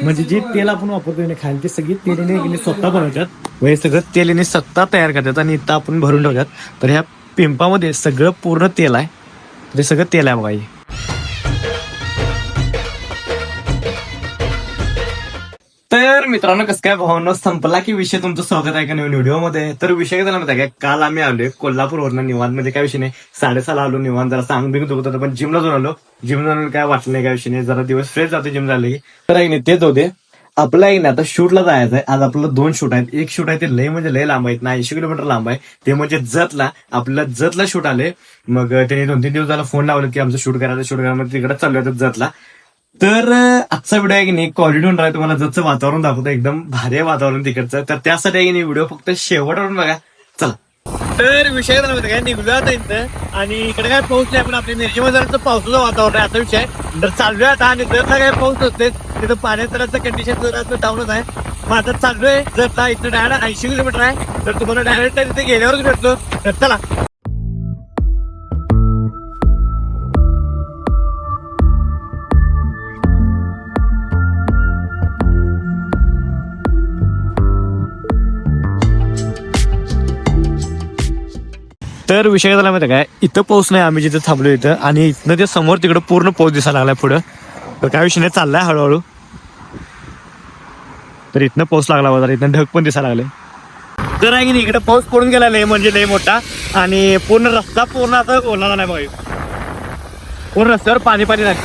म्हणजे जे तेल आपण वापरतोय खायला ते सगळी तेल स्वतः बनवतात व हे सगळं तेल स्वतः तयार करतात आणि इथं आपण भरून ठेवतात. तर ह्या पिंपामध्ये सगळं पूर्ण तेल आहे. ते सगळं तेल आहे बघा हे. तर मित्रांनो कसं काय भावना संपला की विषय तुमचं स्वागत आहे का नवीन व्हिडिओमध्ये. तर विषय काय झाला माहिती आहे का, काल आम्ही आलोय कोल्हापूरवरनं निवांत मध्ये काय विषय नाही 6:30 आलो निवांत जरा सांग बिंग दुखत होतं पण जिमला जाऊन आलो. जिम जाऊन काय वाटलं नाही काय विषय नाही, जरा दिवस फ्रेश जातो जिम झाले की. तर आहे नाही तेच होते आपलं आहे ना आता शूटला जायचं आहे. आज आपलं 2 शूट आहेत. एक शूट आहे ते लय म्हणजे लय लांब आहेत ना 80 किलोमीटर लांब आहे ते म्हणजे जतला. आपल्याला जतला शूट आले. मग त्यांनी 2-3 दिवस झाला फोन लावलं की आमचं शूट करायचं तिकडे चालू होतं जतला. तर आजचा व्हिडिओ आहे की नाही कॉरिडोर आहे, तुम्हाला जसं वातावरण दाखवतं एकदम भारी आहे वातावरण तिकडचं. तर त्यासाठी आहे की नाही व्हिडिओ फक्त शेवटवरून बघा चला. तर विषय काय निघलो आता इथं आणि इकडे काय पाऊस नाही पण आपल्या मिरचीमध्ये पावसाचं वातावरण आहे असा विषय. तर चाललोय आता आणि जर काय पाऊस असते तिथं पाण्याचं कंडिशन जर डाऊनच आहे. मग आता चाललोय जर इथं डायरेक्ट 80 किलोमीटर आहे. तर तुम्हाला डायरेक्ट तिथे गेल्यावरच भेटलो. तर चला. तर विषय झाला माहिती काय, इथं पाऊस नाही आम्ही जिथे थांबलो इथं आणि इथनं ते समोर तिकडं पूर्ण पाऊस दिसायला लागलाय पुढं. तर काय विषय नाही चाललाय हळूहळू. तर इथनं पाऊस लागला बाजार, इथनं ढग पण दिसायला लागले. तर आहे की नाही इकडे पाऊस पडून गेला लय म्हणजे लय मोठा आणि पूर्ण रस्ता पूर्ण आता ओला नाही बघा. पूर्ण रस्त्यावर पाणी लागतं.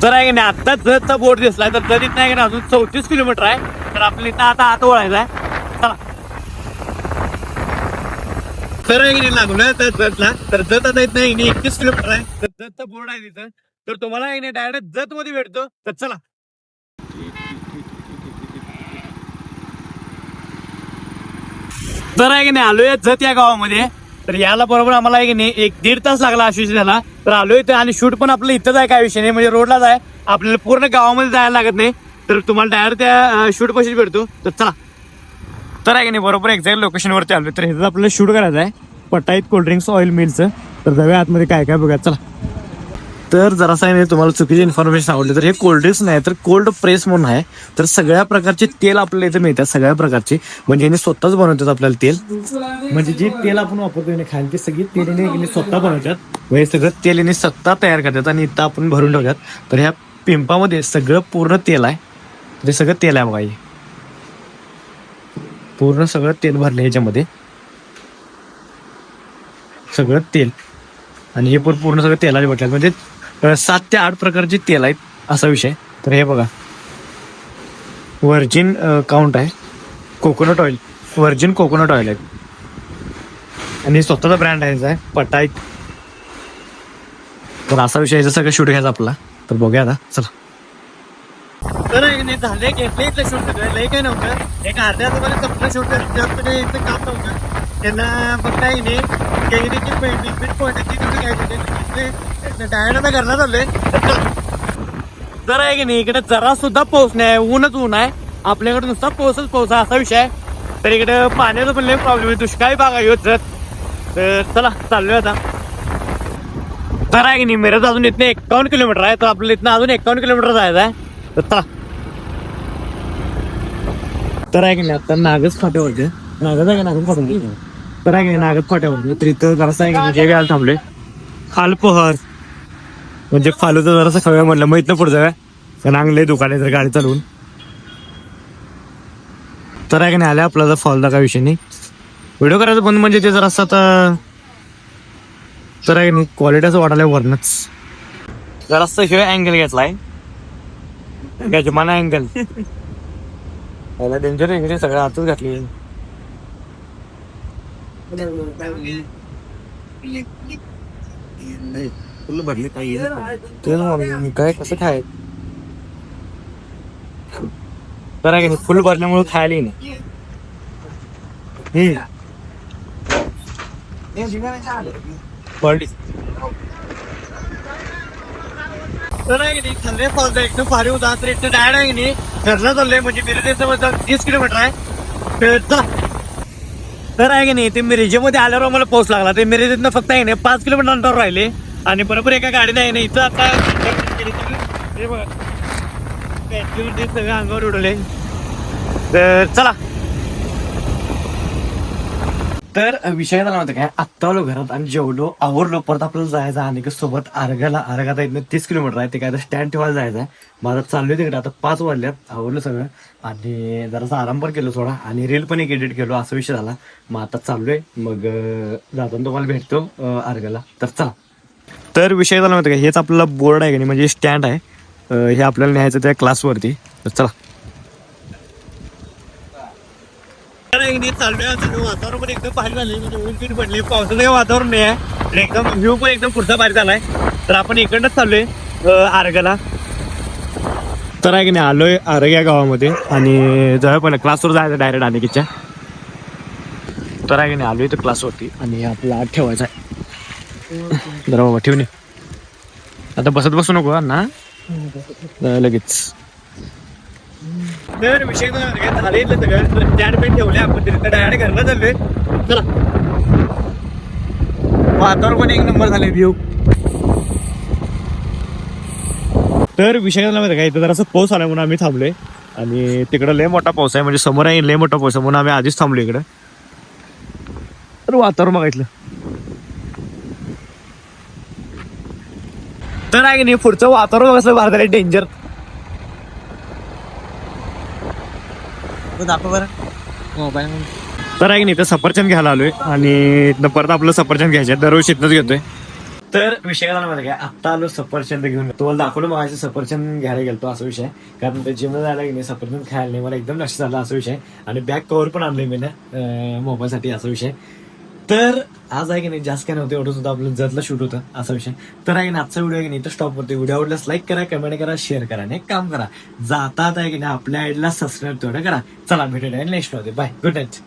तर आहे की नाही आता जतचा बोट दिसलाय तर जत इथं आहे की नाही अजून 34 किलोमीटर आहे. तर आपल्या इथं आता आत वळायचं आहे. चला. तर आहे की नाही लागलं तर जतला. तर जत आता इथं 31 किलोमीटर आहे. तर जतचा बोर्ड आहे तिथं. तर तुम्हाला आहे नाही डायरेक्ट जत मध्ये भेटतो. तर चला. तर आहे की नाही आलोय जत या गावामध्ये. तर याला बरोबर आम्हाला आहे की नाही 1-1.5 तास लागला आशिष झाला. तर आलोय इथं आणि शूट पण आपलं इथंच आहे काय विषय नाही म्हणजे रोडलाच आहे. आपल्याला पूर्ण गावामध्ये जायला लागत नाही. तर तुम्हाला डायरेक्ट त्या शूट पाशी भेटतो. तर चला. तर आहे की नाही बरोबर एक्झॅक्ट लोकेशनवरती आलोय. तर हे आपल्याला शूट करायचं आहे पटाईत कोल्ड्रिंक्स ऑइल मिलचं. तर जाऊया आतमध्ये काय काय बघा चला. तर जरासं आहे तुम्हाला चुकीची इन्फॉर्मेशन आवडली तर हे कोल्ड्रिंक्स नाही तर कोल्ड प्रेस म्हणून आहे. तर सगळ्या प्रकारचे तेल आपल्याला इथे मिळतात सगळ्या प्रकारचे म्हणजे यांनी स्वतःच बनवतात आपल्याला तेल. म्हणजे जे तेल आपण वापरतोय खायला ते सगळी तेल स्वतः बनवतात व हे सगळं तेल यांनी स्वतः तयार करतात आणि इथं आपण भरून ठेवतात. तर ह्या पिंपामध्ये सगळं पूर्ण तेल आहे. ते सगळं तेल आहे बघा हे. पूर्ण सगळं तेल भरलं ह्याच्यामध्ये सगळं तेल आणि हे पण पूर्ण सगळं तेलाचे बटल्यात म्हणजे 7 ते 8 प्रकारचे तेल आहेत असा विषय. तर हे बघा व्हर्जिन काउंट आहे coconut oil virgin coconut oil आहे आणि स्वतःचा ब्रँड आहे पटाईत. तर असा विषय याचा सगळं शूट घ्यायचा आपला. तर बघूया आता चला. तर झाले घेतले शूट लय काय नव्हतं एक अर्ध्या तासामध्ये संपलं शूट जास्त काही काम नव्हतं त्यांना फक्त आहे नाही डायरेक्ट करण्यात आलोय. तर आहे की नाही इकडे जरा सुद्धा पाऊस नाही ऊनच ऊन आहे. आपल्याकडे नुसता पाऊसच पाऊस आहे असा विषय आहे. तर इकडे पाण्याचा पण लय प्रॉब्लेम आहे दुष्काळी भाग आहे जर. तर चला चाललोय आता. तर आहे की नाही मिरज अजून इथनं 51 किलोमीटर आहे. तर आपल्याला इथनं अजून 51 किलोमीटर जायचं आहे. तर चला. तर आहे की नाही आता नागच फाट्यावरती नागच आहे का नागच फाट्यावरती. तर आहे की नाही नागच फाट्यावरती. तर इथं जरासं आहे की म्हणजे वेळाला थांबले खालपहर म्हणजे फालूचं जरासं खव्या म्हटलं मग इथनं पुढं जाऊया कारण आणलंय दुकान जर गाडी चालवून. तर आहे की नाही आल्या आपला जर फॉलचा काय विषय नाही व्हिडिओ करायचं पण म्हणजे ते जरासं आता. तर आहे की नाही क्वालिटी असं वाटायला वरनच जरासं शिवाय अँगल घेतलाय गजमाना अँगल याला डेंजर आहे सगळं आतच घातली. फुल भरली काय कसं खाय. तर आहे फुल भरल्यामुळे खायला नाही. तर आहे की नाही फॉल एकदम भारी होता. तर इथं डायरेक्ट आहे की नाही घरला चाललंय म्हणजे मिरजेचं 30 किलोमीटर आहे. तर आहे की नाही ते मिरजेमध्ये आल्यावर आम्हाला पाऊस लागला. ते मिरजेतनं फक्त आहे नाही 5 किलोमीटर अंतरावर राहिले आणि बरोबर एका गाडीने आहे ना इथं आता सगळं अंगावर उडवले. तर चला. तर विषय झाला होता काय, आत्ता आलो घरात आणि जेवलो आवरलो. परत आपल्याला जायचं आणि सोबत अर्घात इथनं 30 किलोमीटर आहे. ते काय स्टँड ठेवायला जायचं आहे. माझं चाललोय तिकडे. आता 5 वाजल्यात. आवरलं सगळं आणि जरासा आराम पण केलो थोडा आणि रील पण एक एडिट केलो. असा विषय झाला. मग आता चाललोय. मग जाताना तुम्हाला भेटतो अर्घाला. तर चला. तर विषय झाला होता काय, हेच आपल्याला बोर्ड आहे का नाही, म्हणजे स्टँड आहे. हे आपल्याला न्यायचं त्या क्लासवरती. तर चला. चाललोय. वातावरण पण एकदम भारी झाले. म्हणजे ऊन पीठ पडली. पावसाचं वातावरण नाही आहे. एकदम व्ह्यू पण एकदम पुढचा भारी झालाय. तर आपण इकडनंच चाललोय आरगाला. तर आहे की नाही आलोय आरग या गावामध्ये आणि जवळ पण क्लासवर जायचं डायरेक्ट अनिकेतच्या. तर आहे की नाही आलोय तर क्लासवरती आणि आपला ठेवायचा आहे. जरा बाबा ठेवणे. आता बसू नको ना लगेच. तर विषय झाले सगळं स्टँड पेन ठेवले आपण तिथे डायरेक्ट घरला चाललोय. चला. वातावरण पण एक नंबर झाले व्ह्यू. तर विषय झाला माहिती काय, इथं जरासं पाऊस आला म्हणून आम्ही थांबलोय आणि तिकडं लय मोठा पाऊस आहे. म्हणजे समोर आहे लय मोठा पाऊस आहे म्हणून आम्ही आधीच थांबलो इकडं. तर वातावरण बघायचं. तर आहे की नाही पुढचं वातावरण कसं भारत आहे डेंजर. दाखव बरं मोबाईल. तर आहे की नाही तर सफरचंद घ्यायला आलोय आणि परत आपलं सफरचंद घ्यायचं दरवर्षी इथनच घेतोय. तर विषय झाला माहिती काय, आत्ता आलो सफरचंद घेऊन. तुम्हाला दाखवलं मग सफरचंद घ्यायला गेलतो असा विषय. कारण ते जिमला जायला की नाही सफरचंद खायला नाही मला एकदम लक्ष झालं असा विषय. आणि बॅक कव्हर पण आणलंय मी ना मोबाईलसाठी असा विषय. तर आज आहे की नाही जास्त काय नव्हतं एवढं सुद्धा आपलं जतला शूट होतं असा विषय. तर आहे की नाही आजचा व्हिडिओ आहे की नाही तर स्टॉप करतो. व्हिडिओ आवडल्यास लाईक करा, कमेंट करा, शेअर करा आणि एक काम करा जातात आहे की नाही आपल्या आयडीला सबस्क्राईब तेवढं करा. चला भेटूया नेक्स्ट मध्ये. बाय. Good night.